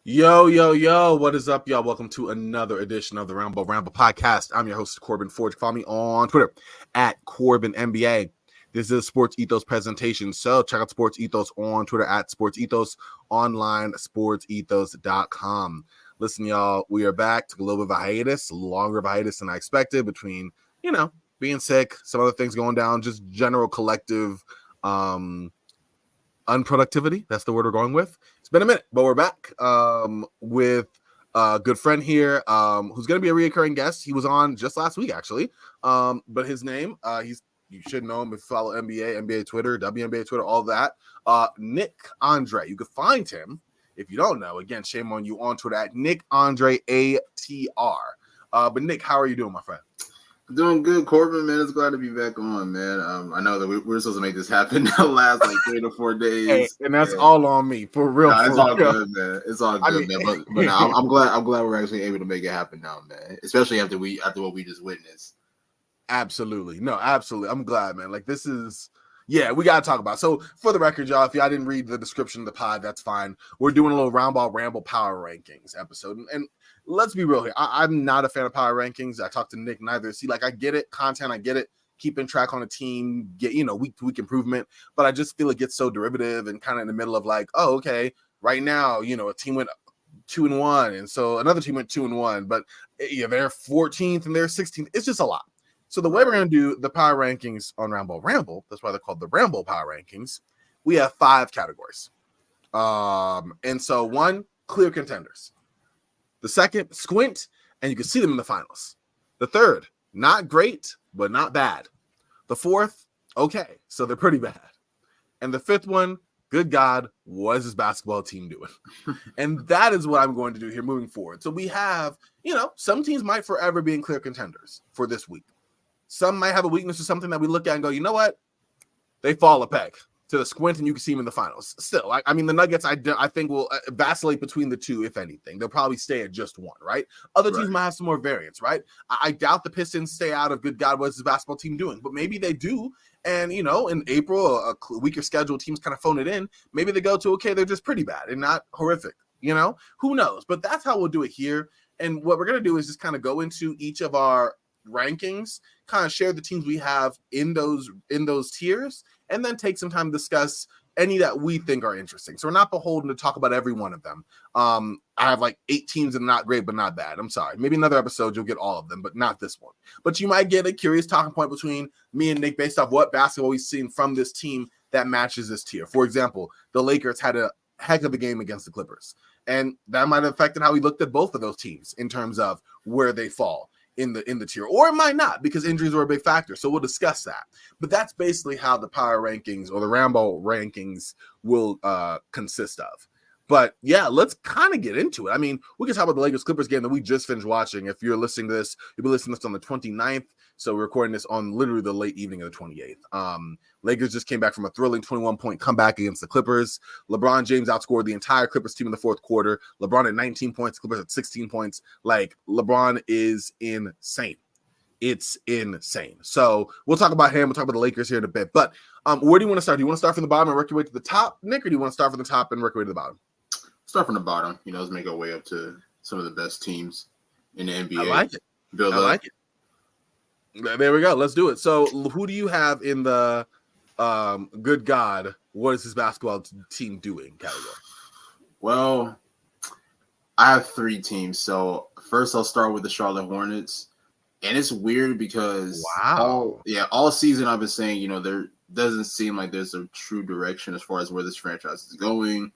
Yo, yo, yo, what is up, y'all? Welcome to another edition of the Ramble podcast. I'm your host, Corbin Forge. Follow me on Twitter at Corbin NBA. This is a Sports Ethos presentation, so check out Sports Ethos on Twitter at Sports Ethos, online, sportsethos.com. Listen, y'all, we are back. Took a little bit of a hiatus, a longer of a hiatus than I expected between, being sick, some other things going down, just general collective unproductivity. That's the word we're going with. It's been a minute, but we're back with a good friend here who's going to be a reoccurring guest. He was on just last week, actually. But his name, you should know him if you follow NBA Twitter, WNBA Twitter, all that. Nick Andre. You can find him if you don't know. Again, shame on you on Twitter at Nick Andre ATR. But Nick, how are you doing, my friend? Doing good, Corbin, man. It's glad to be back on, man. I know that we're supposed to make this happen the last 3 to 4 days, hey, and that's all on me, for real. Nah, it's for all real. good, man. It's all good, man. But no, I'm glad we're actually able to make it happen now, man. Especially after what we just witnessed. Absolutely, no, absolutely. I'm glad, man. Like this is. Yeah, we got to talk about it. So, for the record, y'all, if y'all didn't read the description of the pod, that's fine. We're doing a little Roundball Ramble Power Rankings episode. And let's be real here. I'm not a fan of Power Rankings. I talked to Nick neither. See, I get it. Content, I get it. Keeping track on a team, get, week to week improvement. But I just feel it gets so derivative and kind of in the middle of oh, okay, right now, a team went 2-1. And so another team went 2-1. But they're 14th and they're 16th. It's just a lot. So the way we're going to do the power rankings on Ramble, that's why they're called the Ramble power rankings. We have 5 categories. And so 1, clear contenders. The 2nd, squint, and you can see them in the finals. The 3rd, not great, but not bad. The 4th, okay, so they're pretty bad. And the 5th one, good God, what is this basketball team doing? And that is what I'm going to do here moving forward. So we have, some teams might forever be in clear contenders for this week. Some might have a weakness or something that we look at and go, you know what? They fall a peg to the squint and you can see them in the finals. Still, I mean, the Nuggets, I think, will vacillate between the two, if anything. They'll probably stay at just one, right? Other teams might have some more variance, right? I doubt the Pistons stay out of good God, what's this basketball team doing? But maybe they do. And, in April, a weaker schedule, teams kind of phone it in. Maybe they go to, okay, they're just pretty bad and not horrific, Who knows? But that's how we'll do it here. And what we're going to do is just kind of go into each of our rankings, kind of share the teams we have in those tiers, and then take some time to discuss any that we think are interesting. So we're not beholden to talk about every one of them. I have 8 teams and not great, but not bad. I'm sorry. Maybe another episode you'll get all of them, but not this one. But you might get a curious talking point between me and Nick based off what basketball we've seen from this team that matches this tier. For example, the Lakers had a heck of a game against the Clippers, and that might have affected how we looked at both of those teams in terms of where they fall in the tier, or it might not because injuries were a big factor. So we'll discuss that. But that's basically how the power rankings or the Ramble rankings will consist of. But yeah, let's kind of get into it. I mean, we can talk about the Lakers Clippers game that we just finished watching. If you're listening to this, you'll be listening to this on the 29th. So we're recording this on literally the late evening of the 28th. Lakers just came back from a thrilling 21-point comeback against the Clippers. LeBron James outscored the entire Clippers team in the 4th quarter. LeBron at 19 points, Clippers at 16 points. LeBron is insane. It's insane. So we'll talk about him. We'll talk about the Lakers here in a bit. But where do you want to start? Do you want to start from the bottom and work your way to the top, Nick, or do you want to start from the top and work your way to the bottom? Start from the bottom. Let's make our way up to some of the best teams in the NBA. I like it. Build up. Like it. There we go. Let's do it. So who do you have in the good God, what is this basketball team doing category? Well, I have 3 teams. So first I'll start with the Charlotte Hornets. And it's weird because all season I've been saying, there doesn't seem like there's a true direction as far as where this franchise is going.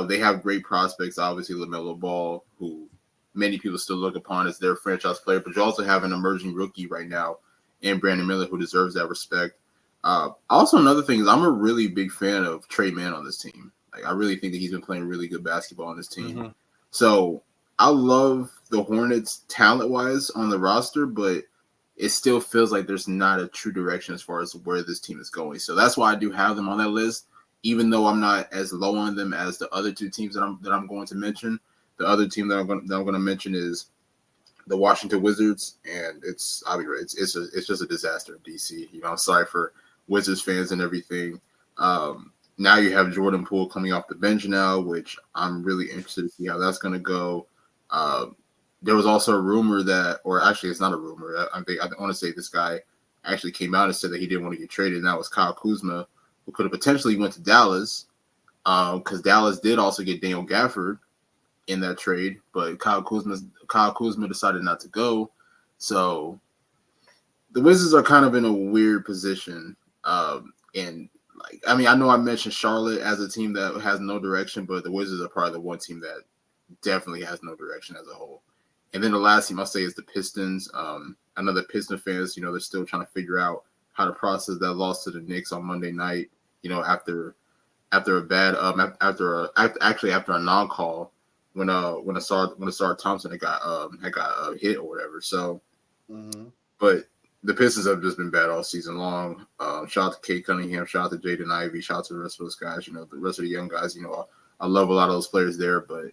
They have great prospects, obviously LaMelo Ball, who many people still look upon as their franchise player, but you also have an emerging rookie right now in Brandon Miller who deserves that respect. Also, another thing is I'm a really big fan of Trey Mann on this team. I really think that he's been playing really good basketball on this team. Mm-hmm. So I love the Hornets talent-wise on the roster, but it still feels like there's not a true direction as far as where this team is going. So that's why I do have them on that list, even though I'm not as low on them as the other 2 teams that I'm going to mention. The other team that I'm going to mention is the Washington Wizards, and I'll be right. It's just a disaster in DC. I'm sorry for Wizards fans and everything. now you have Jordan Poole coming off the bench now, which I'm really interested to see how that's going to go. There was also a rumor that, or actually, it's not a rumor. I want to say this guy actually came out and said that he didn't want to get traded, and that was Kyle Kuzma, who could have potentially went to Dallas, because Dallas did also get Daniel Gafford in that trade, but Kyle Kuzma decided not to go. So the Wizards are kind of in a weird position. And like, I mean, I know I mentioned Charlotte as a team that has no direction, but the Wizards are probably the one team that definitely has no direction as a whole. And then the last team I'll say is the Pistons. I know the Piston fans, they're still trying to figure out how to process that loss to the Knicks on Monday night. After a bad after a non-call when Asar Thompson had got hit or whatever. So, but the Pistons have just been bad all season long. Shout out to Kate Cunningham, shout out to Jaden Ivey, shout out to the rest of those guys. The rest of the young guys. I love a lot of those players there, but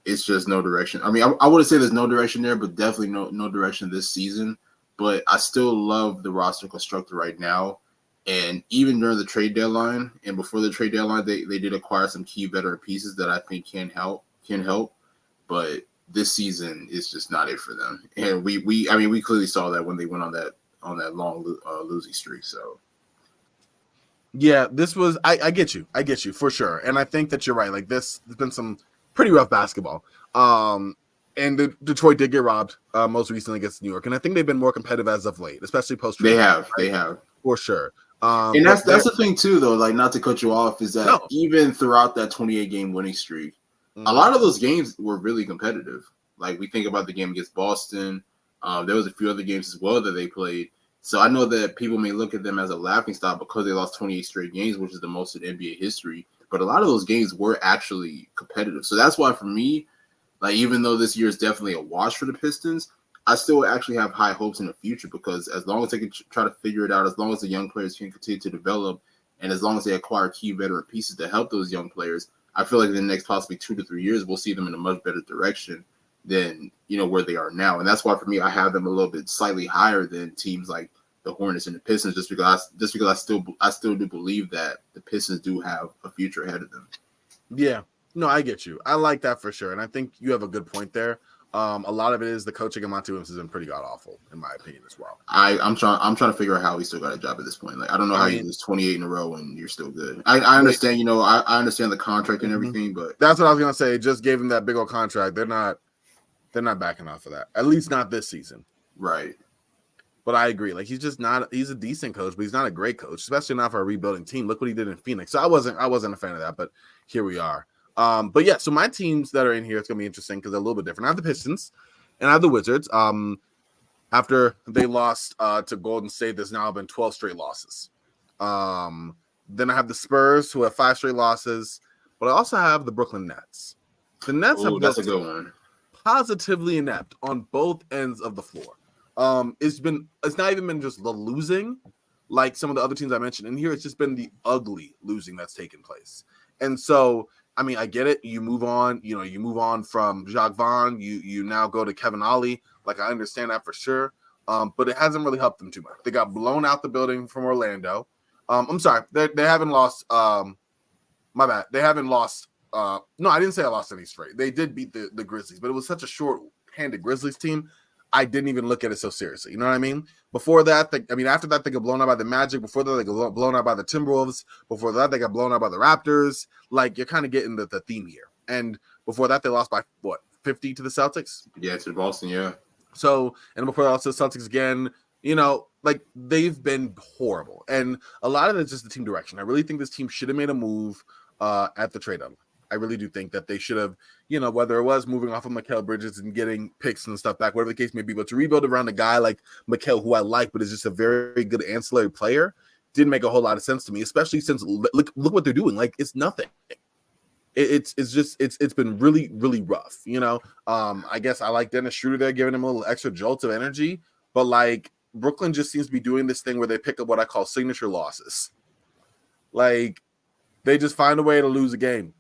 it's just no direction. I mean, I wouldn't say there's no direction there, but definitely no direction this season. But I still love the roster constructed right now. And even during the trade deadline and before the trade deadline, they did acquire some key veteran pieces that I think can help. But this season is just not it for them. And we clearly saw that when they went on that long losing streak. So yeah, this was I get you for sure, and I think that you're right. Like there's been some pretty rough basketball. And Detroit did get robbed most recently against New York, and I think they've been more competitive as of late, especially post. They have for sure. And that's the thing too, though. Like, not to cut you off, is that even throughout that 28 game winning streak, a lot of those games were really competitive. Like, we think about the game against Boston. There was a few other games as well that they played. So I know that people may look at them as a laughingstock because they lost 28 straight games, which is the most in NBA history. But a lot of those games were actually competitive. So that's why for me, like, even though this year is definitely a wash for the Pistons, I still actually have high hopes in the future, because as long as they can try to figure it out, as long as the young players can continue to develop, and as long as they acquire key veteran pieces to help those young players, I feel like in the next possibly 2 to 3 years, we'll see them in a much better direction than, where they are now. And that's why for me, I have them a little bit slightly higher than teams like the Hornets and the Pistons, just because I still do believe that the Pistons do have a future ahead of them. Yeah, no, I get you. I like that for sure, and I think you have a good point there. A lot of it is the coaching of Monty Williams has been pretty god awful, in my opinion, as well. I'm trying to figure out how he still got a job at this point. Like, I don't know how you lose 28 in a row and you're still good. I understand, I understand the contract and everything, but that's what I was gonna say. Just gave him that big old contract. They're not backing off of that. At least not this season. Right. But I agree. Like, he's a decent coach, but he's not a great coach, especially not for a rebuilding team. Look what he did in Phoenix. So I wasn't a fan of that, but here we are. But yeah, so my teams that are in here, it's gonna be interesting because they're a little bit different. I have the Pistons and I have the Wizards. After they lost to Golden State, there's now been 12 straight losses. Then I have the Spurs, who have 5 straight losses, but I also have the Brooklyn Nets. The Nets have that's a good one. Positively inept on both ends of the floor. It's not even been just the losing like some of the other teams I mentioned in here. It's just been the ugly losing that's taken place. And so, I mean, I get it. You move on, you move on from Jacques Vaughn. You now go to Kevin Ollie. Like, I understand that for sure. But it hasn't really helped them too much. They got blown out the building from Orlando. I'm sorry. They haven't lost. My bad. They haven't lost. No, I didn't say I lost any straight. They did beat the Grizzlies, but it was such a short-handed Grizzlies team. I didn't even look at it so seriously. You know what I mean? Before that, after that, they got blown out by the Magic. Before that, they got blown out by the Timberwolves. Before that, they got blown out by the Raptors. Like, you're kind of getting the theme here. And before that, they lost by, 50 to the Celtics? Yeah, to Boston, yeah. So, and before that, also the Celtics again, like, they've been horrible. And a lot of it's just the team direction. I really think this team should have made a move at the trade deadline. I really do think that they should have, whether it was moving off of Mikal Bridges and getting picks and stuff back, whatever the case may be, but to rebuild around a guy like Mikal, who I like, but is just a very good ancillary player, didn't make a whole lot of sense to me, especially since look what they're doing. Like, it's nothing. It's been really, really rough. I guess I like Dennis Schroeder there, giving him a little extra jolt of energy, but like, Brooklyn just seems to be doing this thing where they pick up what I call signature losses. Like, they just find a way to lose a game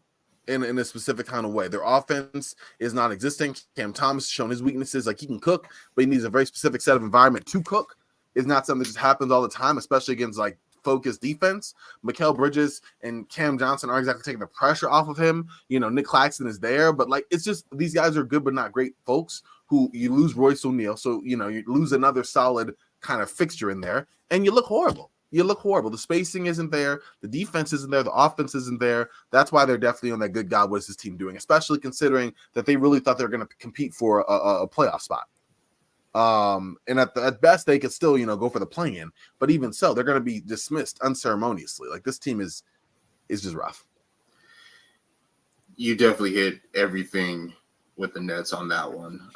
in a specific kind of way. Their offense is not existing. Cam Thomas has shown his weaknesses. Like, he can cook, but he needs a very specific set of environment to cook. It's not something that just happens all the time, especially against like focused defense. Mikal Bridges and Cam Johnson aren't exactly taking the pressure off of him. Nick Claxton is there, but like it's just these guys are good but not great folks. Who you lose Royce O'Neal, so you lose another solid kind of fixture in there, and you look horrible. The spacing isn't there. The defense isn't there. The offense isn't there. That's why they're definitely on that good God, what is this team doing? Especially considering that they really thought they were going to compete for a playoff spot. And at best, they could still, go for the play-in. But even so, they're going to be dismissed unceremoniously. Like, this team is just rough. You definitely hit everything with the Nets on that one.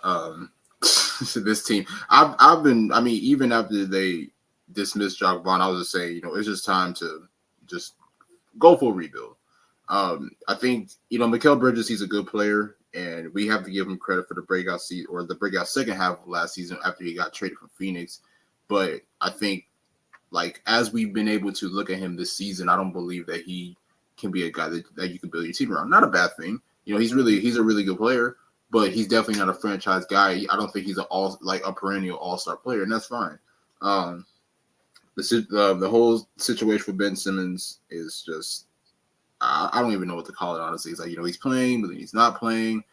So this team, even after they dismissed Jacques Vaughn, I was just saying, it's just time to just go for a rebuild. I think, Mikal Bridges, he's a good player, and we have to give him credit for the breakout season or the breakout second half of last season after he got traded from Phoenix. But I think, like, as we've been able to look at him this season, I don't believe that he can be a guy that you can build your team around. Not a bad thing. He's a really good player, but he's definitely not a franchise guy. I don't think he's a perennial all-star player, and that's fine. The whole situation with Ben Simmons is just I don't even know what to call it, honestly. It's like, he's playing, but then he's not playing.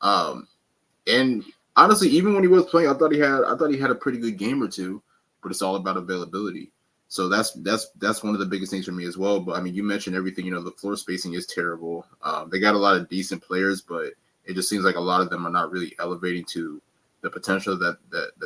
And honestly, even when he was playing, I thought he had a pretty good game or two, but it's all about availability. So that's one of the biggest things for me as well. But you mentioned everything. The floor spacing is terrible. They got a lot of decent players, but it just seems like a lot of them are not really elevating to the potential that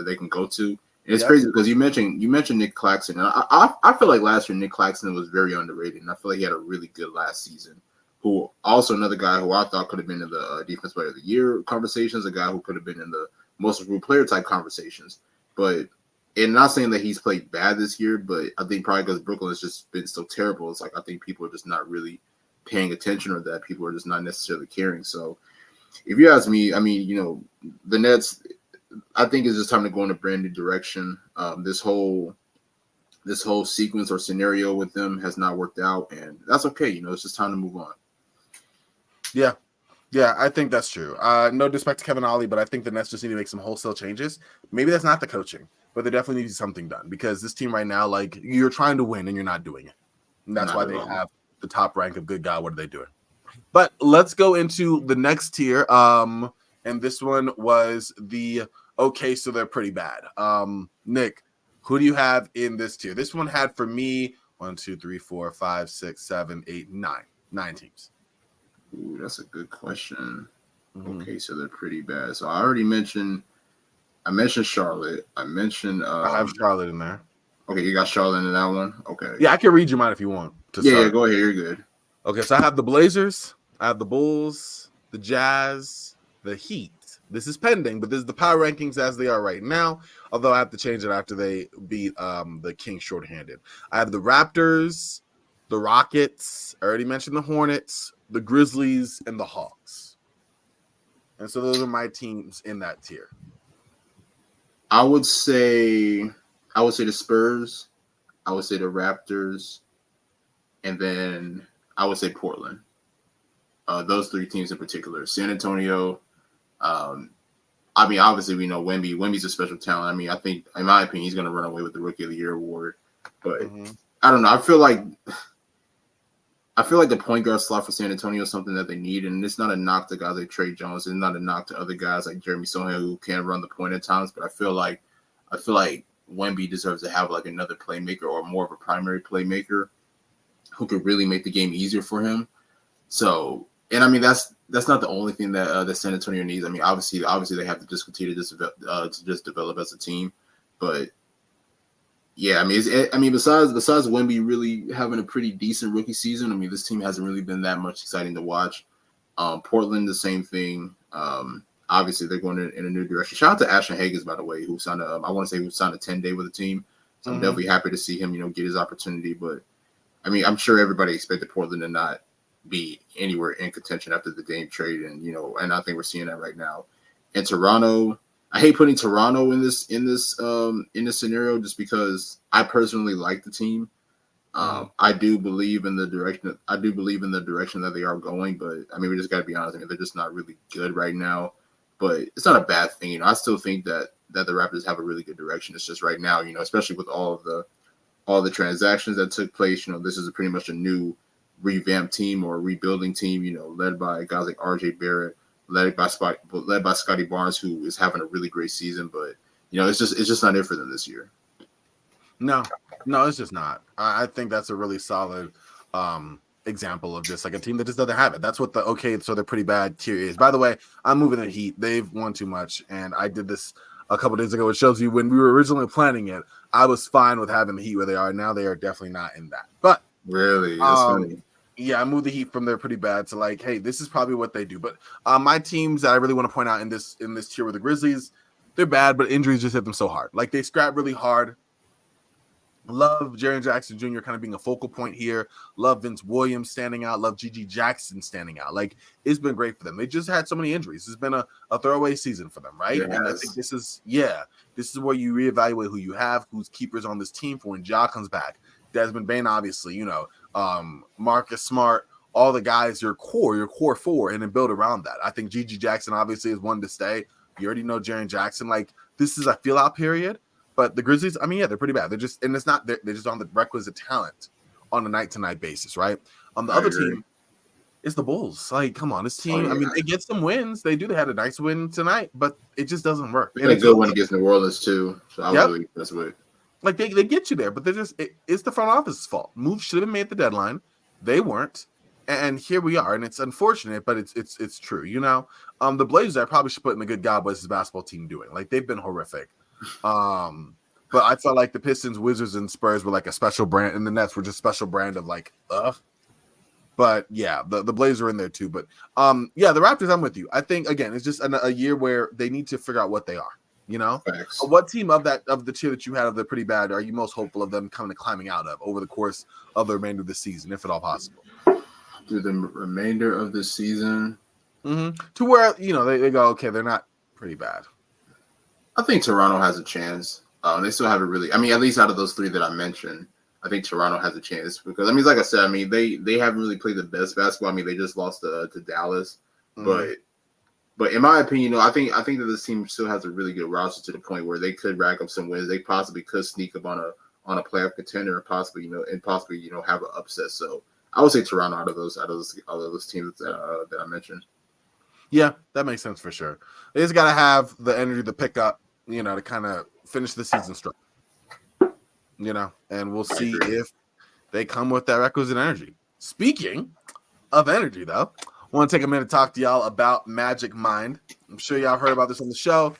they can go to. And it's crazy because you mentioned Nick Claxton. And I feel like last year Nick Claxton was very underrated, and I feel like he had a really good last season. Who also another guy who I thought could have been in the Defense Player of the Year conversations, a guy who could have been in the Most Improved Player type conversations. But and not saying that he's played bad this year, but I think probably because Brooklyn has just been so terrible, it's like I think people are just not really paying attention, or that people are just not necessarily caring. So if you ask me, the Nets, I think it's just time to go in a brand new direction. This whole sequence or scenario with them has not worked out, and that's okay. It's just time to move on. Yeah, I think that's true. No disrespect to Kevin Ollie, but I think the Nets just need to make some wholesale changes. Maybe that's not the coaching, but they definitely need something done, because this team right now, like, you're trying to win and you're not doing it. And that's why they have the top rank of good God, what are they doing? But let's go into the next tier. And this one was okay, so they're pretty bad. Nick, who do you have in this tier? This one had for me 1, 2, 3, 4, 5, 6, 7, 8, 9. 9 teams. Ooh, that's a good question. Mm-hmm. Okay, so they're pretty bad. So I mentioned Charlotte. I have Charlotte in there. Okay, you got Charlotte in that one? Okay. Yeah, I can read you mine if you want. Yeah, go ahead. You're good. Okay, so I have the Blazers, I have the Bulls, the Jazz, the Heat. This is pending, but this is the power rankings as they are right now, although I have to change it after they beat the Kings shorthanded. I have the Raptors, the Rockets, I already mentioned the Hornets, the Grizzlies, and the Hawks. And so those are my teams in that tier. I would say the Spurs, I would say the Raptors, and then I would say Portland. Those three teams in particular. San Antonio, obviously we know Wemby. Wemby's a special talent. I think, in my opinion, he's going to run away with the Rookie of the Year award. But I don't know. I feel like the point guard slot for San Antonio is something that they need, and it's not a knock to guys like Trey Jones, and not a knock to other guys like Jeremy Sohan who can run the point at times. But I feel like Wemby deserves to have like another playmaker, or more of a primary playmaker who could really make the game easier for him. So, and that's not the only thing that San Antonio needs. Obviously they have to just continue to just develop as a team, but. Yeah, besides Wemby really having a pretty decent rookie season, this team hasn't really been that much exciting to watch. Portland, the same thing. Obviously, they're going in a new direction. Shout out to Ashton Hagans, by the way, who signed a 10-day with the team. So I'm definitely happy to see him, get his opportunity. But I'm sure everybody expected Portland to not be anywhere in contention after the Dame trade, and I think we're seeing that right now. And Toronto. I hate putting Toronto in this scenario just because I personally like the team. I do believe in the direction that they are going, but we just got to be honest. They're just not really good right now. But it's not a bad thing. I still think that the Raptors have a really good direction. It's just right now, especially with all of all the transactions that took place. This is pretty much a new revamped team or rebuilding team, led by guys like RJ Barrett, led by Scotty Barnes, who is having a really great season, but it's just not it for them this year. No, it's just not. I think that's a really solid example of just like a team that just doesn't have it. That's what so they're pretty bad tier is. By the way, I'm moving the Heat. They've won too much, and I did this a couple days ago. It shows you when we were originally planning it, I was fine with having the Heat where they are. Now they are definitely not in that. But really, that's funny. Yeah, I moved the Heat from there pretty bad to like, hey, this is probably what they do. But my teams that I really want to point out in this tier were the Grizzlies. They're bad, but injuries just hit them so hard. Like they scrap really hard. Love Jaren Jackson Jr. kind of being a focal point here. Love Vince Williams standing out. Love G.G. Jackson standing out. Like, it's been great for them. They just had so many injuries. It's been a throwaway season for them, right? Yes. And I think this is where you reevaluate who you have, who's keepers on this team for when Ja comes back. Desmond Bane, obviously, Marcus Smart, all the guys, your core four, and then build around that. I think G.G. Jackson obviously is one to stay. You already know Jaren Jackson. Like, this is a feel-out period. But the Grizzlies, I mean, yeah, they're pretty bad. They're just on the requisite talent on a night-to-night basis, right? On the other team, it's the Bulls. Like, come on, this team. I mean, they get some wins. They had a nice win tonight, but it just doesn't work. It's a good win against New Orleans too. So I was really impressed with it. Like they get you there, but it's the front office's fault. Moves should have been made at the deadline. They weren't, and here we are. And it's unfortunate, but it's true. The Blazers, I probably should put in the good God bless his basketball team doing. Like they've been horrific. But I felt like the Pistons, Wizards, and Spurs were like a special brand, and the Nets were just special brand of like, But yeah, the Blazers are in there too. But the Raptors, I'm with you. I think again, it's just a year where they need to figure out what they are. Facts. What team of the tier that you had of the pretty bad are you most hopeful of them kind of climbing out of over the course of the remainder of the season, if at all possible? Through the remainder of the season, to where they go, okay, they're not pretty bad. I think Toronto has a chance. They still haven't really. I mean, at least out of those three that I mentioned, I think Toronto has a chance because like I said, I mean they haven't really played the best basketball. I mean they just lost to Dallas, but in my opinion, I think that this team still has a really good roster to the point where they could rack up some wins. They possibly could sneak up on a playoff contender and possibly have an upset. So I would say Toronto out of those teams that I mentioned. Yeah, that makes sense for sure. They just got to have the energy to pick up, to kind of finish the season strong. And we'll see if they come with that requisite energy. Speaking of energy, though, I want to take a minute to talk to y'all about Magic Mind. I'm sure y'all heard about this on the show.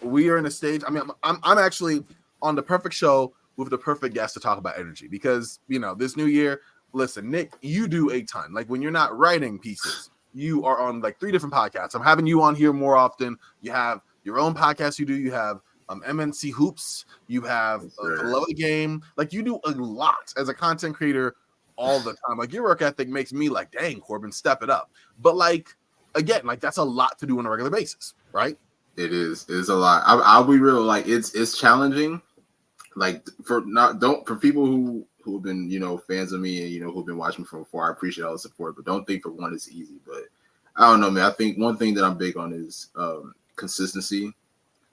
We are in a stage. I mean, I'm actually on the perfect show with the perfect guest to talk about energy because, this new year, listen, Nick, you do a ton. Like when you're not writing pieces, you are on like 3 different podcasts. I'm having you on here more often. You have your own podcast. You have MNC Hoops. You have Love the Game. Like you do a lot as a content creator all the time. Like your work ethic makes me like, dang, Corbin, step it up. But like, again, like that's a lot to do on a regular basis, right? It is. It's a lot. I'll be real. Like it's challenging. Like for people who have been, fans of me and, who've been watching from afar, I appreciate all the support, but don't think for one it's easy. But I don't know, man. I think one thing that I'm big on is consistency.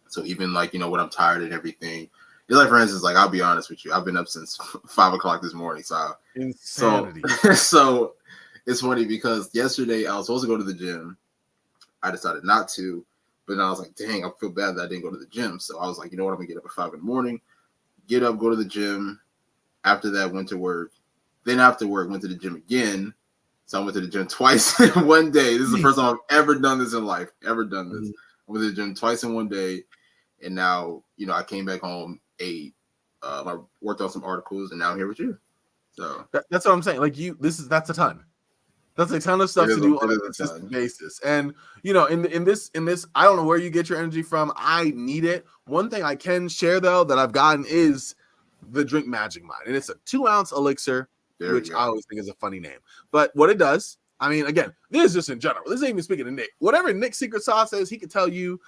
So even like, when I'm tired and everything, it's like, for instance, like, I'll be honest with you. I've been up since 5 o'clock this morning. Insanity. So it's funny because yesterday I was supposed to go to the gym. I decided not to, but then I was like, dang, I feel bad that I didn't go to the gym. So I was like, you know what? I'm gonna get up at 5 a.m, get up, go to the gym. After that, went to work. Then after work, went to the gym again. So I went to the gym twice in one day. This is the first time I've ever done this in life. I went to the gym twice in one day. And now, I came back home, ate, I worked on some articles, and now I'm here with you. So that's what I'm saying. Like that's a ton. That's a ton of stuff to do on a consistent basis. And in this, I don't know where you get your energy from. I need it. One thing I can share though that I've gotten is the drink Magic Mind, and it's a 2-ounce elixir, which I always think is a funny name. But what it does, I mean, again, this is just in general. This ain't even speaking to Nick. Whatever Nick's secret sauce is, he can tell you,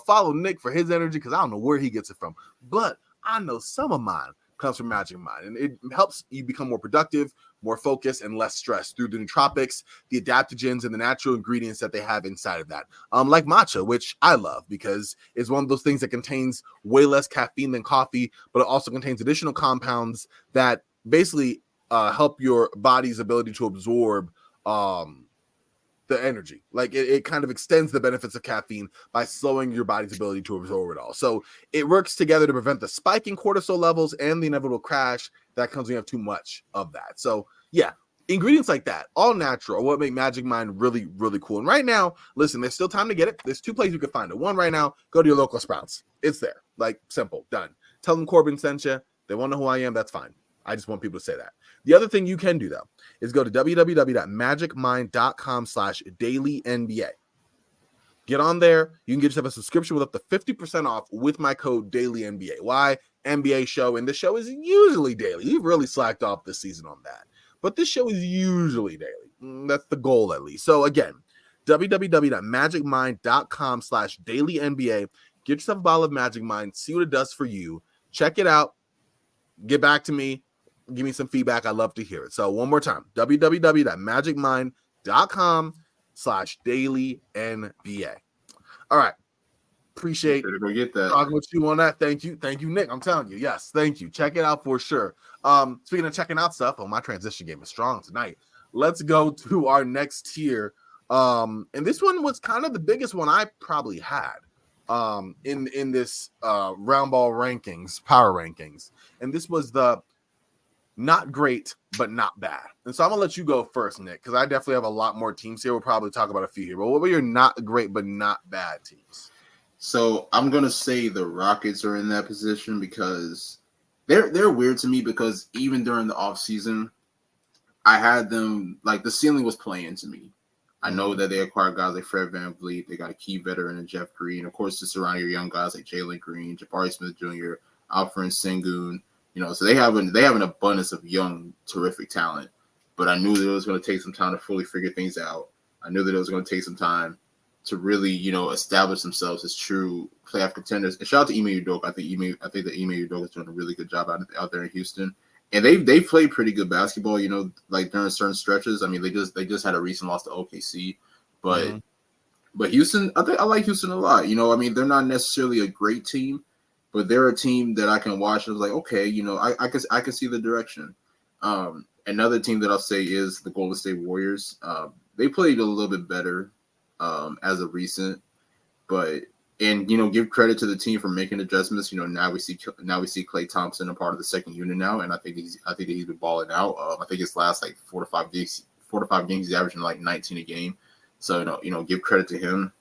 follow Nick for his energy because I don't know where he gets it from. But I know some of mine comes from Magic Mind, and it helps you become more productive, more focus, and less stress through the nootropics, the adaptogens, and the natural ingredients that they have inside of that. Like matcha, which I love because it's one of those things that contains way less caffeine than coffee, but it also contains additional compounds that basically help your body's ability to absorb the energy. Like it kind of extends the benefits of caffeine by slowing your body's ability to absorb it all. So it works together to prevent the spike in cortisol levels and the inevitable crash that comes when you have too much of that. So yeah, ingredients like that, all natural, are what make Magic Mind really, really cool. And right now, listen, there's still time to get it. There's 2 places you can find it. One right now, go to your local Sprouts. It's there. Like simple, done. Tell them Corbin sent you. They want to know who I am. That's fine. I just want people to say that. The other thing you can do, though, is go to www.magicmind.com/dailynba. Get on there. You can get yourself a subscription with up to 50% off with my code DailyNBA. Why? NBA show, and the show is usually daily. We've really slacked off this season on that. But this show is usually daily. That's the goal, at least. So, again, www.magicmind.com/dailynba. Get yourself a bottle of Magic Mind. See what it does for you. Check it out. Get back to me. Give me some feedback. I'd love to hear it. So one more time, www.magicmind.com/dailynba. All right. Appreciate go get that. Talking with you on that. Thank you. Thank you, Nick. I'm telling you. Yes. Thank you. Check it out for sure. Speaking of checking out stuff, my transition game is strong tonight. Let's go to our next tier. And this one was kind of the biggest one I probably had in this Roundball rankings, power rankings. And this was the not great, but not bad. And so I'm going to let you go first, Nick, because I definitely have a lot more teams here. We'll probably talk about a few here. But what were your not great, but not bad teams? So I'm going to say the Rockets are in that position because they're weird to me because even during the offseason, I had them, like the ceiling was playing to me. I know that they acquired guys like Fred VanVleet. They got a key veteran in Jeff Green. Of course, to surround your young guys like Jalen Green, Jabari Smith Jr., Alfred Sengun. So they have an abundance of young, terrific talent. But I knew that it was going to take some time to fully figure things out. I knew that it was going to take some time to really, establish themselves as true playoff contenders. And shout out to Ime Udoka. I think that Ime Udoka is doing a really good job out there in Houston. And they played pretty good basketball, like during certain stretches. I mean, they just had a recent loss to OKC, but Houston, I like Houston a lot. I mean, they're not necessarily a great team, but they're a team that I can watch. I was like, okay, I can see the direction. Another team that I'll say is the Golden State Warriors. They played a little bit better as of recent, but give credit to the team for making adjustments. Now we see Klay Thompson a part of the second unit now, and I think that he's been balling out. I think his last like 4 to 5 games, he's averaging like 19 a game. So give credit to him.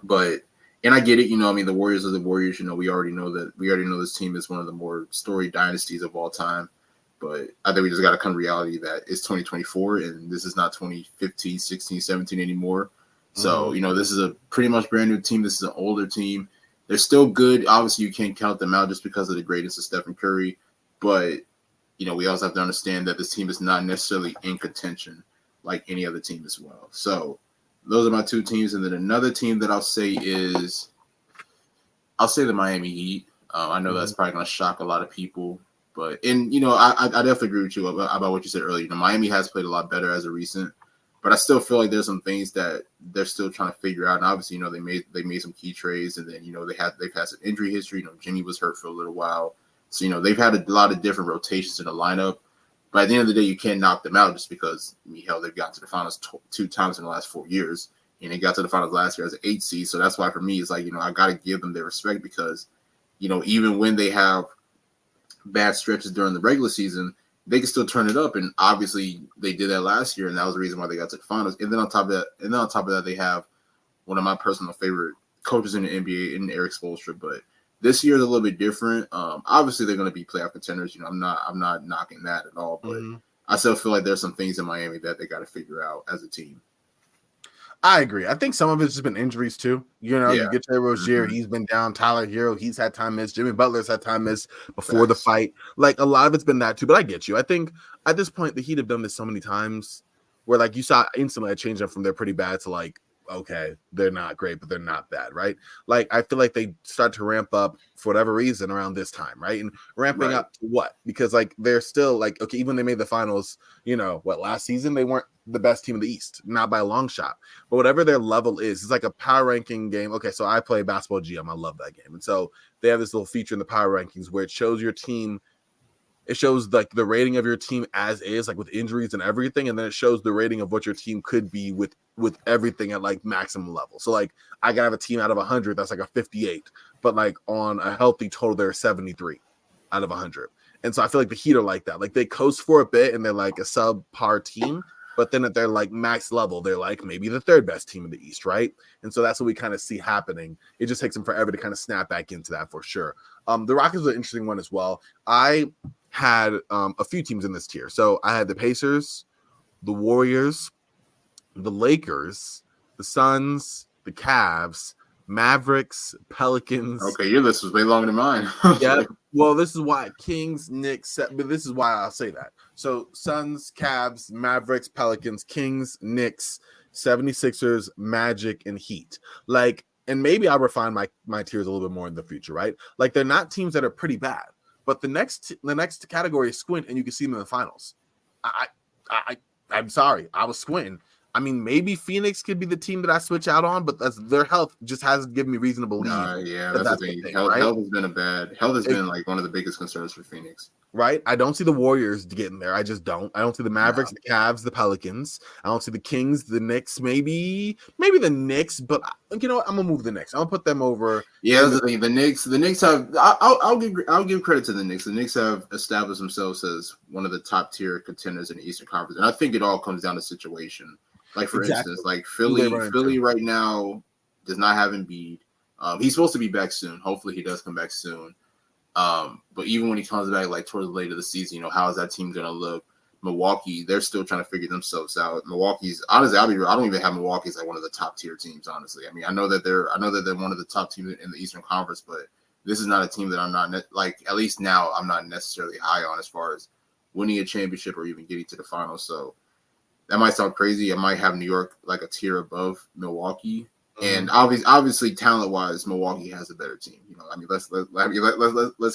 But and I get it, I mean the Warriors are the Warriors. We already know this team is one of the more storied dynasties of all time. But I think we just got to come to reality that it's 2024 and this is not 2015, 16, 17 anymore. So, this is a pretty much brand new team. This is an older team. They're still good. Obviously, you can't count them out just because of the greatness of Stephen Curry. But, we also have to understand that this team is not necessarily in contention like any other team as well. So, those are my 2 teams. And then another team that I'll say the Miami Heat. I know that's probably going to shock a lot of people. But, I definitely agree with you about what you said earlier. Miami has played a lot better as of recent. But I still feel like there's some things that they're still trying to figure out. And obviously, they made some key trades, and then they've had some injury history. Jimmy was hurt for a little while, so they've had a lot of different rotations in the lineup. But at the end of the day, you can't knock them out just because they've gotten to the finals 2 times in the last 4 years, and they got to the finals last year as an 8 seed. So that's why for me, it's like I got to give them their respect because even when they have bad stretches during the regular season, they can still turn it up, and obviously they did that last year, and that was the reason why they got to the finals. And then on top of that, they have one of my personal favorite coaches in the NBA, in Eric Spoelstra. But this year is a little bit different. Obviously, they're going to be playoff contenders. I'm not knocking that at all, but I still feel like there's some things in Miami that they got to figure out as a team. I agree. I think some of it's just been injuries too. You get Terry Rozier, he's been down. Tyler Hero, he's had time missed. Jimmy Butler's had time missed before the fight. Like a lot of it's been that too. But I get you. I think at this point the Heat have done this so many times where like you saw instantly a change up from they're pretty bad to like okay, they're not great, but they're not bad, right? Like I feel like they start to ramp up for whatever reason around this time, right? And ramping up to what? Because like they're still like, okay, even when they made the finals, last season they weren't the best team in the East, not by a long shot. But whatever their level is, it's like a power ranking game. Okay, so I play basketball GM, I love that game, and so they have this little feature in the power rankings where it shows your team. It shows like the rating of your team as is, like with injuries and everything, and then it shows the rating of what your team could be with everything at like maximum level. So like I gotta have a team out of 100 that's like a 58, but like on a healthy total they're 73 out of 100. And so I feel like the Heat are like that. Like they coast for a bit and they're like a subpar team, but then at their like max level they're like maybe the third best team in the East, right? And so that's what we kind of see happening. It just takes them forever to kind of snap back into that for sure. The Rockets are an interesting one as well. I had a few teams in this tier. So I had the Pacers, the Warriors, the Lakers, the Suns, the Cavs, Mavericks, Pelicans. Okay, your list was way longer than mine. Yeah. Well, this is why Kings, Knicks, but this is why I'll say that. So Suns, Cavs, Mavericks, Pelicans, Kings, Knicks, 76ers, Magic, and Heat. Like, and maybe I'll refine my tiers a little bit more in the future, right? Like they're not teams that are pretty bad. But the next category is squint, and you can see them in the finals. I'm sorry, I was squinting. I mean, maybe Phoenix could be the team that I switch out on, but their health just hasn't given me reason to believe. That's the thing. Health has been like one of the biggest concerns for Phoenix. Right? I don't see the Warriors getting there. I just don't. I don't see the Mavericks, the Cavs, the Pelicans. I don't see the Kings, the Knicks, maybe the Knicks, but you know what? I'm gonna move the Knicks. I'm gonna put them over. Yeah, the Knicks have. I'll give credit to the Knicks. The Knicks have established themselves as one of the top tier contenders in the Eastern Conference, and I think it all comes down to situation. Like for instance, like Philly right now does not have Embiid. He's supposed to be back soon. Hopefully, he does come back soon. But even when he comes back, like towards the late of the season, how is that team gonna look? Milwaukee, they're still trying to figure themselves out. Milwaukee's honestly, I don't even have Milwaukee as like one of the top tier teams. Honestly, I mean, I know that they're one of the top teams in the Eastern Conference, but this is not a team that I'm not at least now I'm not necessarily high on as far as winning a championship or even getting to the finals. So that might sound crazy. I might have New York like a tier above Milwaukee. And obviously, talent-wise, Milwaukee has a better team. I mean, let's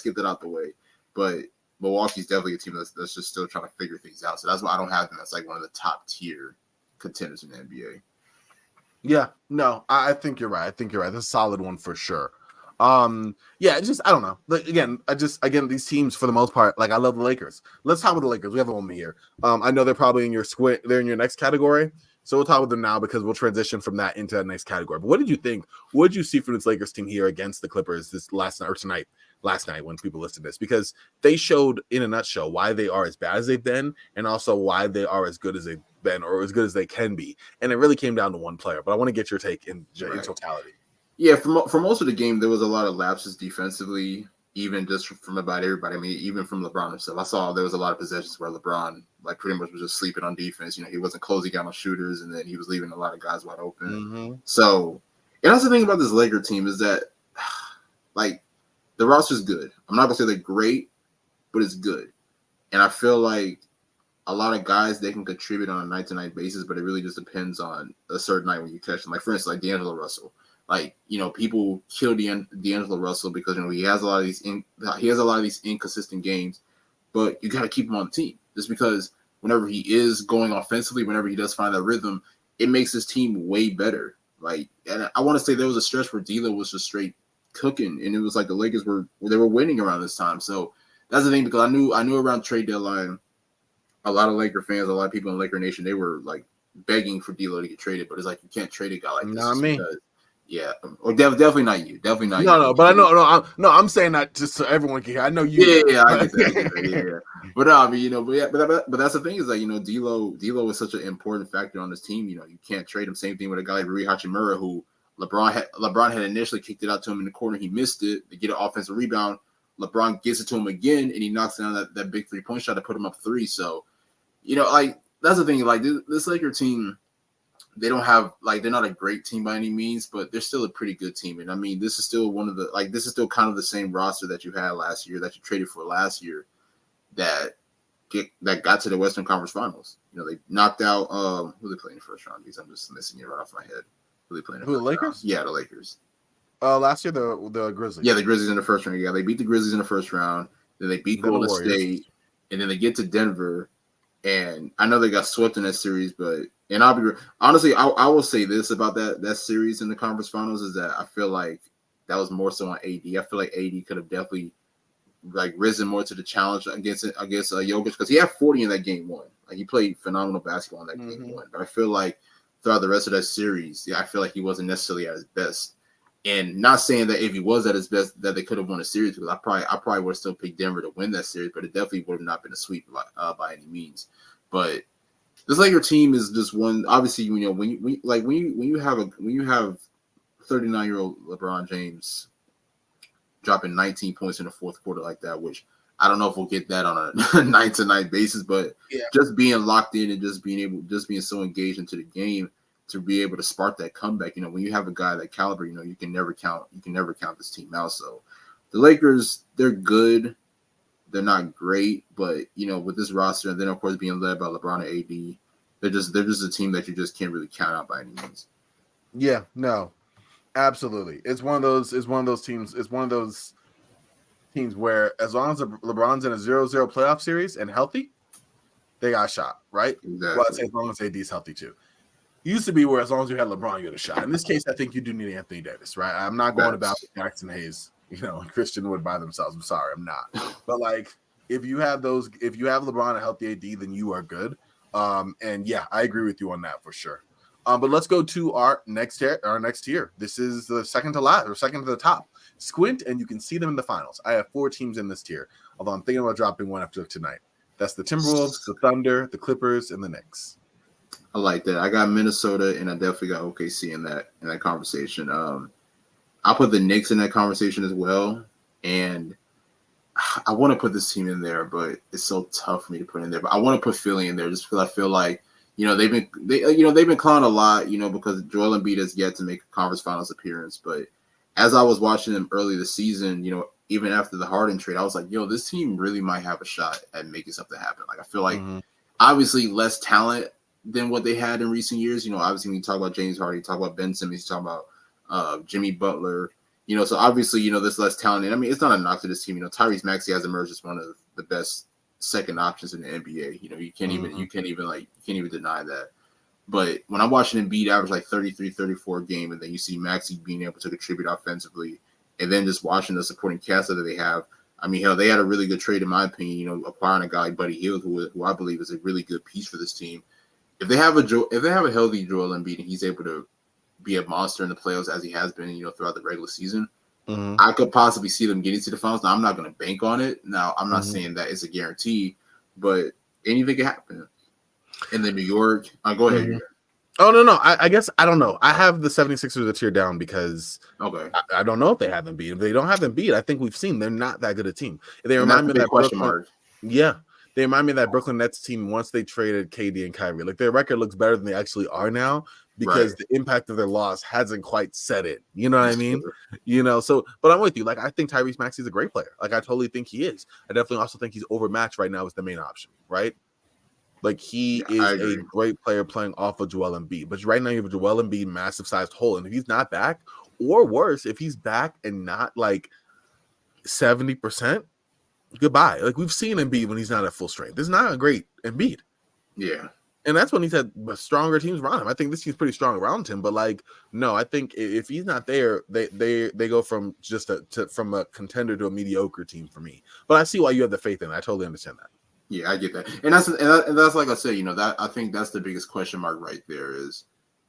get that out the way. But Milwaukee's definitely a team that's just still trying to figure things out. So that's why I don't have them as like one of the top tier contenders in the NBA. Yeah, no, I think you're right. That's a solid one for sure. Just I don't know. Like, again, these teams for the most part, like I love the Lakers. Let's talk about the Lakers. We have a moment here. I know they're probably in your they're in your next category. So we'll talk with them now because we'll transition from that into the next category. But what did you think? What did you see from this Lakers team here against the Clippers this last night when people listened to this? Because they showed in a nutshell why they are as bad as they've been and also why they are as good as they've been or as good as they can be. And it really came down to one player. But I want to get your take in totality. Yeah, for most of the game, there was a lot of lapses defensively, even just from about everybody. I mean, even from LeBron himself. I saw there was a lot of possessions where LeBron like pretty much was just sleeping on defense. He wasn't closing out on shooters, and then he was leaving a lot of guys wide open. Mm-hmm. So, and that's the thing about this Laker team is that, like, the roster's good. I'm not gonna say they're great, but it's good. And I feel like a lot of guys, they can contribute on a night-to-night basis, but it really just depends on a certain night when you catch them. Like, for instance, like D'Angelo Russell. Like, people kill D'Angelo Russell because he has a lot of these inconsistent games, but you got to keep him on the team just because whenever he is going offensively, whenever he does find that rhythm, it makes his team way better. Like, and I want to say there was a stretch where D'Lo was just straight cooking, and it was like the Lakers were winning around this time. So that's the thing, because I knew around trade deadline, a lot of Laker fans, a lot of people in Laker Nation, they were like begging for D'Lo to get traded, but it's like you can't trade a guy like this. Not me. Yeah, or definitely not you. Definitely not you. No, but I know. I'm saying that just so everyone can hear. I know you. Yeah, I get that. Yeah. But I mean, but that's the thing is that D'Lo is such an important factor on this team. You can't trade him. Same thing with a guy like Rui Hachimura, who LeBron had initially kicked it out to him in the corner. He missed it. They get an offensive rebound. LeBron gets it to him again, and he knocks down that big 3-point shot to put him up 3. So, like that's the thing. Like this Laker team. They don't have they're not a great team by any means, but they're still a pretty good team. And I mean, this is still this is still kind of the same roster that you had last year, that you traded for last year, that got to the Western Conference Finals. They knocked out who they playing in the first round. I'm just missing it right off my head. Who they played in Who, the Lakers? Round. Yeah, the Lakers. Last year the Grizzlies. Yeah, the Grizzlies in the first round. Yeah, they beat the Grizzlies in the first round. Then they beat Golden State, and then they get to Denver. And I know they got swept in that series, but I'll be honestly, I will say this about that series in the conference finals is that I feel like that was more so on AD. I feel like AD could have definitely like risen more to the challenge against Jokic because he had 40 in that game one. Like he played phenomenal basketball in that game one. But I feel like throughout the rest of that series, I feel like he wasn't necessarily at his best. And not saying that if he was at his best that they could have won a series because I probably would have still picked Denver to win that series, but it definitely would have not been a sweep by any means. But this Laker team is just one. Obviously, you know when you have 39-year-old LeBron James dropping 19 points in the fourth quarter like that, which I don't know if we'll get that on a night-to-night basis, but just being locked in and just being so engaged into the game to be able to spark that comeback. You know, when you have a guy that caliber, you know, you can never count this team out. So the Lakers, they're good. They're not great, but you know, with this roster, and then of course being led by LeBron and AD, they're just a team that you just can't really count out by any means. Yeah, no, absolutely. It's one of those teams. It's one of those teams where as long as LeBron's in a 0-0 playoff series and healthy, they got a shot, right? Exactly. Well, I'd say as long as AD's healthy too. It used to be where as long as you had LeBron, you had a shot. In this case, I think you do need Anthony Davis, right? I'm not going about Jackson Hayes, you know, Christian Wood by themselves. I'm sorry, I'm not. But like, if you have LeBron and healthy AD, then you are good. And yeah, I agree with you on that for sure. But let's go to our next tier. This is the second to last or second to the top. Squint, and you can see them in the finals. I have 4 teams in this tier, although I'm thinking about dropping one after tonight. That's the Timberwolves, the Thunder, the Clippers, and the Knicks. I like that. I got Minnesota, and I definitely got OKC in that conversation. I'll put the Knicks in that conversation as well, and I want to put this team in there, but it's so tough for me to put in there. But I want to put Philly in there just because I feel like they've been clowned a lot, because Joel Embiid has yet to make a conference finals appearance. But as I was watching them early this season, even after the Harden trade, I was like, this team really might have a shot at making something happen. Like I feel like obviously less talent than what they had in recent years. Obviously when you talk about James Harden, you talk about Ben Simmons, you talk about Jimmy Butler. So obviously, there's less talent. And I mean, it's not a knock to this team. Tyrese Maxey has emerged as one of the best second options in the NBA. You can't even deny that. But when I'm watching Embiid average like 33, 34 a game, and then you see Maxey being able to contribute offensively, and then just watching the supporting cast that they have, I mean, hell, they had a really good trade in my opinion. Acquiring a guy like Buddy Hield, who I believe is a really good piece for this team. If they have a healthy Joel Embiid and he's able to be a monster in the playoffs as he has been, throughout the regular season, I could possibly see them getting to the finals. Now, I'm not going to bank on it. Now, I'm not saying that it's a guarantee, but anything can happen. And then New York, go ahead. Oh, no. I guess, I don't know. I have the 76ers a tier down because I don't know if they have them beat. If they don't have them beat, I think we've seen they're not that good a team. They remind me of that question mark. Yeah. They remind me of that Brooklyn Nets team once they traded KD and Kyrie. Like their record looks better than they actually are now because the impact of their loss hasn't quite set in. You know what I mean? But I'm with you. Like I think Tyrese Maxey is a great player. Like I totally think he is. I definitely also think he's overmatched right now as the main option, right? Like he is a great player playing off of Joel Embiid. But right now you have a Joel Embiid massive sized hole. And if he's not back, or worse, if he's back and not like 70%, goodbye. Like we've seen Embiid when he's not at full strength. This is not a great Embiid. Yeah. And that's when he's had stronger teams around him. I think this team's pretty strong around him. But like, no, I think if he's not there, they go from just from a contender to a mediocre team for me. But I see why you have the faith in it. I totally understand that. Yeah, I get that. And that's like I said, that I think that's the biggest question mark right there is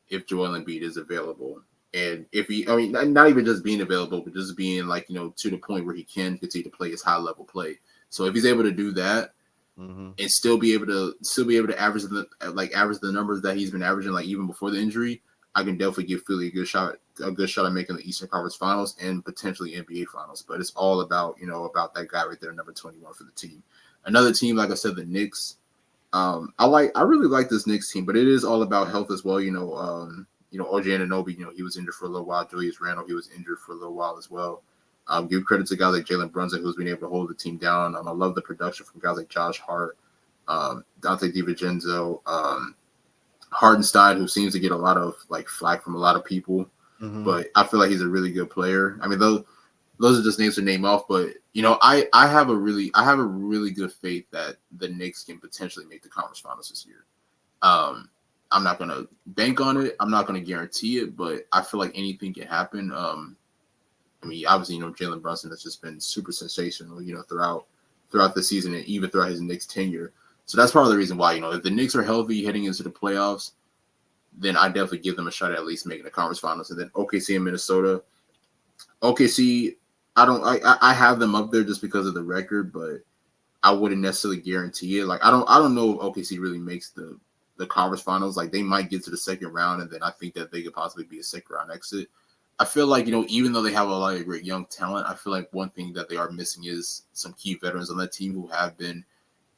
if Joel Embiid is available. And if not even just being available, but just being like, to the point where he can continue to play his high level play. So if he's able to do that and still be able to average the numbers that he's been averaging, like even before the injury, I can definitely give Philly a good shot at making the Eastern Conference Finals and potentially NBA Finals. But it's all about, about that guy right there, number 21 for the team. Another team, like I said, the Knicks. I really like this Knicks team, but it is all about health as well. OG Anunoby, he was injured for a little while. Julius Randle, he was injured for a little while as well. Give credit to guys like Jalen Brunson, who's been able to hold the team down. I love the production from guys like Josh Hart, Dante DiVincenzo, Hardenstein, who seems to get a lot of like flack from a lot of people, but I feel like he's a really good player. I mean, those are just names to name off, but I have a really good faith that the Knicks can potentially make the conference finals this year. I'm not gonna bank on it. I'm not gonna guarantee it, but I feel like anything can happen. I mean, obviously, Jalen Brunson has just been super sensational, throughout the season and even throughout his Knicks tenure. So that's part of the reason why, if the Knicks are healthy heading into the playoffs, then I definitely give them a shot at least making the conference finals. And then OKC and Minnesota. OKC, I have them up there just because of the record, but I wouldn't necessarily guarantee it. Like I don't know if OKC really makes the conference finals. Like they might get to the second round, and then I think that they could possibly be a second round exit. I feel like, even though they have a lot of great young talent, I feel like one thing that they are missing is some key veterans on that team who have been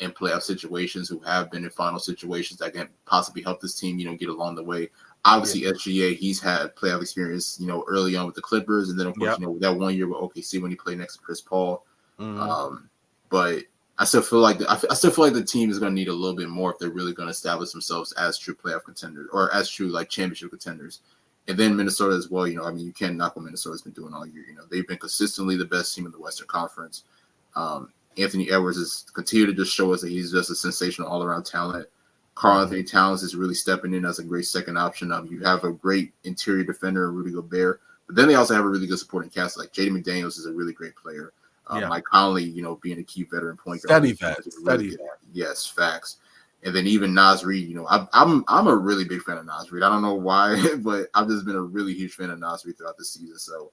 in playoff situations, who have been in final situations that can possibly help this team, get along the way. Obviously, SGA, he's had playoff experience, early on with the Clippers. And then, of course, that 1 year with OKC when he played next to Chris Paul. But I still feel like the team is going to need a little bit more if they're really going to establish themselves as true playoff contenders or as true, like, championship contenders. And then Minnesota as well, you can't knock what Minnesota's been doing all year. They've been consistently the best team in the Western Conference. Anthony Edwards has continued to just show us that he's just a sensational all-around talent. Karl Anthony Towns is really stepping in as a great second option. You have a great interior defender, Rudy Gobert, but then they also have a really good supporting cast. Like Jaden McDaniels is a really great player. Mike Conley, being a key veteran point guard. Steady. Yes, facts. And then even Naz Reid, I'm a really big fan of Naz Reid. I don't know why, but I've just been a really huge fan of Naz Reid throughout the season. So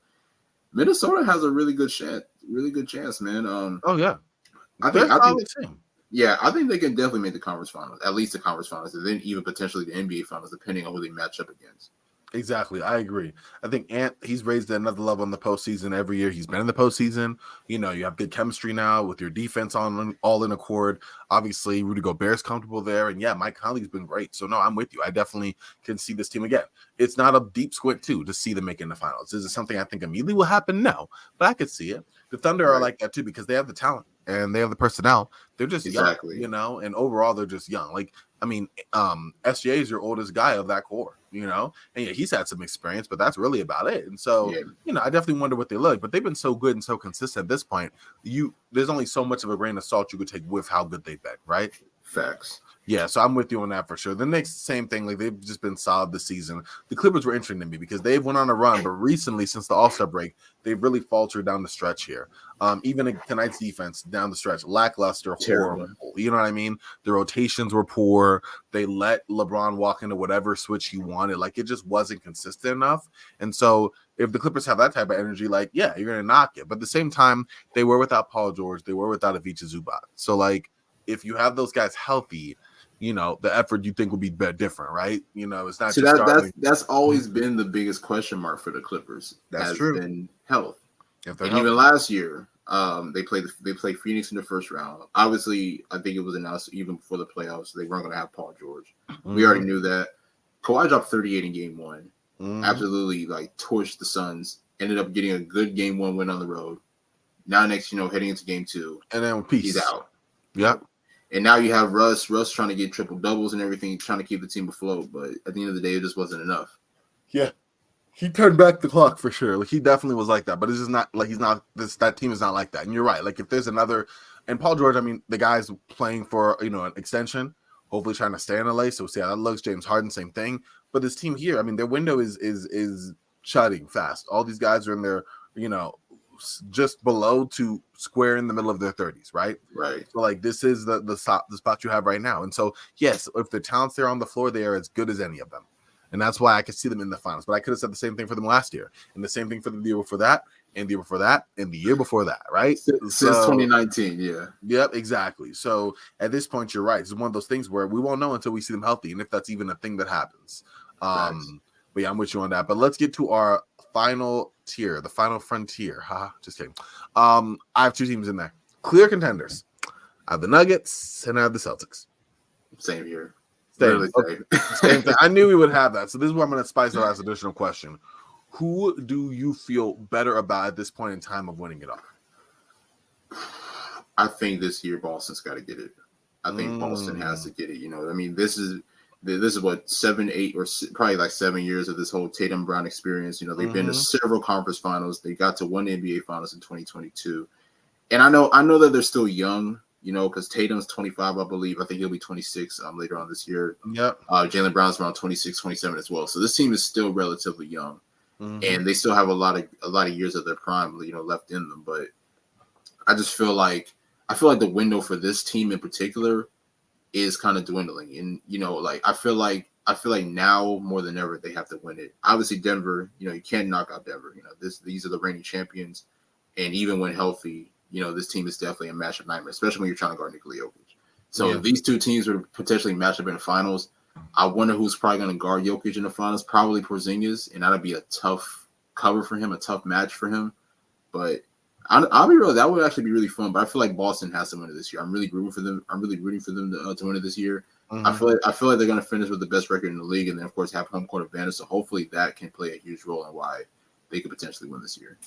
Minnesota has a really good chance, man. I think they can definitely make the conference finals, at least the conference finals, and then even potentially the NBA finals, depending on who they match up against. Exactly. I agree. I think he's raised to another level in the postseason every year. He's been in the postseason. You have good chemistry now with your defense all in accord. Obviously, Rudy Gobert's comfortable there. And Mike Conley's been great. So, no, I'm with you. I definitely can see this team again. It's not a deep squint, too, to see them making the finals. Is it something I think immediately will happen? No. But I could see it. The Thunder are like that, too, because they have the talent and they have the personnel. They're just young, and overall, they're just young. Like, I mean, SGA is your oldest guy of that core, and he's had some experience, but that's really about it. And so, I definitely wonder what they look, but they've been so good and so consistent at this point. There's only so much of a grain of salt you could take with how good they've been, right? Facts. Yeah, so I'm with you on that for sure. The Knicks, same thing. Like they've just been solid this season. The Clippers were interesting to me because they've went on a run, but recently, since the All-Star break, they've really faltered down the stretch here. Even in tonight's defense down the stretch, lackluster, horrible. You know what I mean? The rotations were poor. They let LeBron walk into whatever switch he wanted. Like it just wasn't consistent enough. And so if the Clippers have that type of energy, like, you're going to knock it. But at the same time, they were without Paul George. They were without Ivica Zubac. So, like, if you have those guys healthy, the effort you think will be different, right? It's not just that's always been the biggest question mark for the Clippers. That's true. Been health. Even last year, they played Phoenix in the first round. Obviously, I think it was announced even before the playoffs they weren't going to have Paul George. We already knew that. Kawhi dropped 38 in game one. Absolutely, like, torched the Suns. Ended up getting a good game one win on the road. Now next, heading into game two, and then he's out. Yep. And now you have Russ trying to get triple doubles and everything, trying to keep the team afloat. But at the end of the day, it just wasn't enough. Yeah. He turned back the clock for sure. Like he definitely was like that, but it's just not like that team is not like that. And you're right. Like if there's another, and Paul George, I mean, the guy's playing for, an extension, hopefully trying to stay in LA. So we'll see how that looks. James Harden, same thing. But this team here, I mean, their window is shutting fast. All these guys are in their, just below to square in the middle of their 30s, right? Right. So like this is the spot you have right now. And so yes, if the talent's there on the floor, they are as good as any of them. And that's why I could see them in the finals. But I could have said the same thing for them last year, and the same thing for the year before that, and the year before that, and the year before that, right? Since 2019, yeah. Yep, exactly. So at this point, you're right. It's one of those things where we won't know until we see them healthy, and if that's even a thing that happens. But yeah, I'm with you on that. But let's get to our final tier, the final frontier. Just kidding. I have two teams in there. Clear contenders. I have the Nuggets and I have the Celtics. Same here. Same thing. I knew we would have that. So this is where I'm going to spice it out as an additional question. Who do you feel better about at this point in time of winning it all? I think this year Boston's got to get it. I think Boston has to get it. I mean, this this is what 7, 8, or probably like 7 years of this whole Tatum Brown experience. You know, they've been to several conference finals. They got to one NBA finals in 2022. And I know that they're still young, you know, because Tatum's 25, I believe. I think he'll be 26 later on this year. Yep. Jaylen Brown's around 26, 27 as well. So this team is still relatively young, and they still have a lot of years of their prime, you know, left in them. But I just feel like the window for this team in particular is kind of dwindling, and you know, like I feel like now more than ever they have to win it. Obviously, Denver, you know, you can't knock out Denver. You know, these are the reigning champions, and even when healthy, you know, this team is definitely a matchup nightmare, especially when you're trying to guard Nikola Jokic. So if these two teams would potentially match up in the finals, I wonder who's probably going to guard Jokic in the finals. Probably Porzingis, and that'll be a tough cover for him, a tough match for him. But I'll be real, that would actually be really fun. But I feel like Boston has to win it this year. I'm really rooting for them. To win it this year. I feel like they're going to finish with the best record in the league, and then of course have home court advantage. So hopefully that can play a huge role in why they could potentially win this year.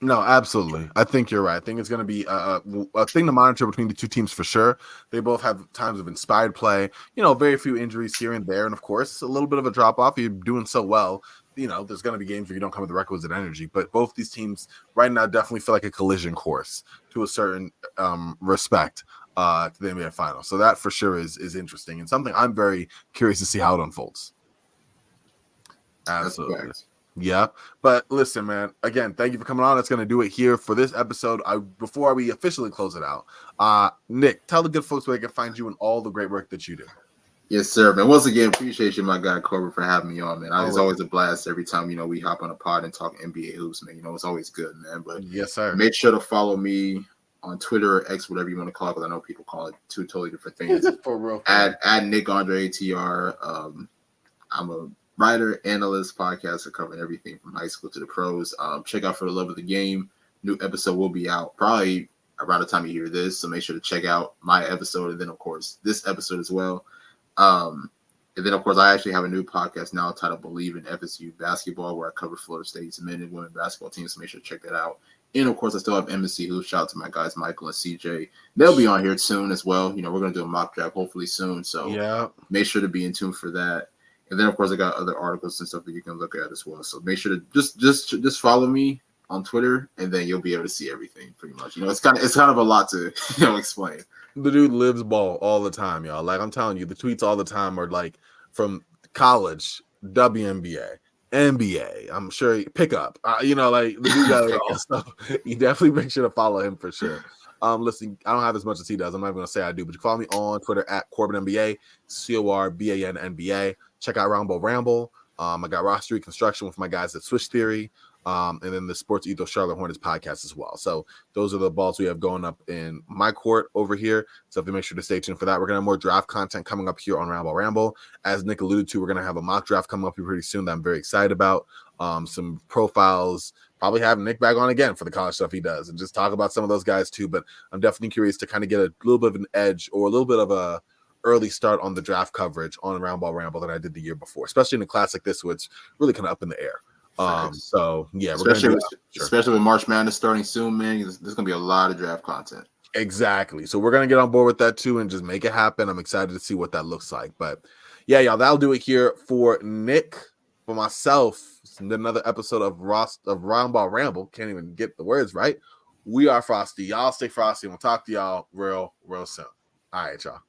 No, absolutely. I think you're right. I think it's going to be a thing to monitor between the two teams for sure. They both have times of inspired play, you know, very few injuries here and there. And of course, a little bit of a drop off. You're doing so well, you know, there's going to be games where you don't come with the requisite energy. But both these teams right now definitely feel like a collision course to a certain respect to the NBA Finals. So that for sure is interesting and something I'm very curious to see how it unfolds. Absolutely. Yeah, but listen, man, again, thank you for coming on. That's going to do it here for this episode. Before we officially close it out, Nick, tell the good folks where they can find you and all the great work that you do. Yes, sir, man. Once again, appreciate you, my guy, Corbin, for having me on, man. It's always a blast every time, you know, we hop on a pod and talk NBA hoops, man. You know, it's always good, man. But yes, sir. Make sure to follow me on Twitter or X, whatever you want to call it, because I know people call it two totally different things. For real. At Nick Andre ATR. I'm a writer, analyst, podcaster covering everything from high school to the pros. Check out For the Love of the Game. New episode will be out probably around the time you hear this, so make sure to check out my episode and then, of course, this episode as well. And then, of course, I actually have a new podcast now titled Believe in FSU Basketball, where I cover Florida State's men and women basketball teams, so make sure to check that out. And, of course, I still have MSC Hoops. Shout out to my guys, Michael and CJ. They'll be on here soon as well. You know, we're going to do a mock draft hopefully soon, so make sure to be in tune for that. And then, of course, I got other articles and stuff that you can look at as well. So make sure to just follow me on Twitter, and then you'll be able to see everything pretty much. You know, it's kind of a lot to explain. The dude lives ball all the time, y'all. Like I'm telling you, the tweets all the time are like from college, WNBA, NBA. I'm sure pick up. You know, like the dude got it all. So you definitely make sure to follow him for sure. Listen, I don't have as much as he does. I'm not going to say I do, but you follow me on Twitter at Corbin NBA, CORBAN NBA. Check out Roundball Ramble. I got roster reconstruction with my guys at Switch Theory, and then the Sports Ethos Charlotte Hornets podcast as well. So those are the balls we have going up in my court over here. So if you make sure to stay tuned for that. We're going to have more draft content coming up here on Roundball Ramble. As Nick alluded to, we're going to have a mock draft coming up here pretty soon that I'm very excited about. Some profiles, probably have Nick back on again for the college stuff he does and just talk about some of those guys too. But I'm definitely curious to kind of get a little bit of an edge or a little bit of a early start on the draft coverage on Roundball Ramble that I did the year before, especially in a class like this, where it's really kind of up in the air. So yeah, especially with March Madness starting soon, man. There's gonna be a lot of draft content. Exactly. So we're gonna get on board with that too and just make it happen. I'm excited to see what that looks like. But yeah, y'all, that'll do it here for Nick, for myself. Another episode of Roundball Ramble. Can't even get the words right. We are Frosty. Y'all stay frosty, and we'll talk to y'all real soon. All right, y'all.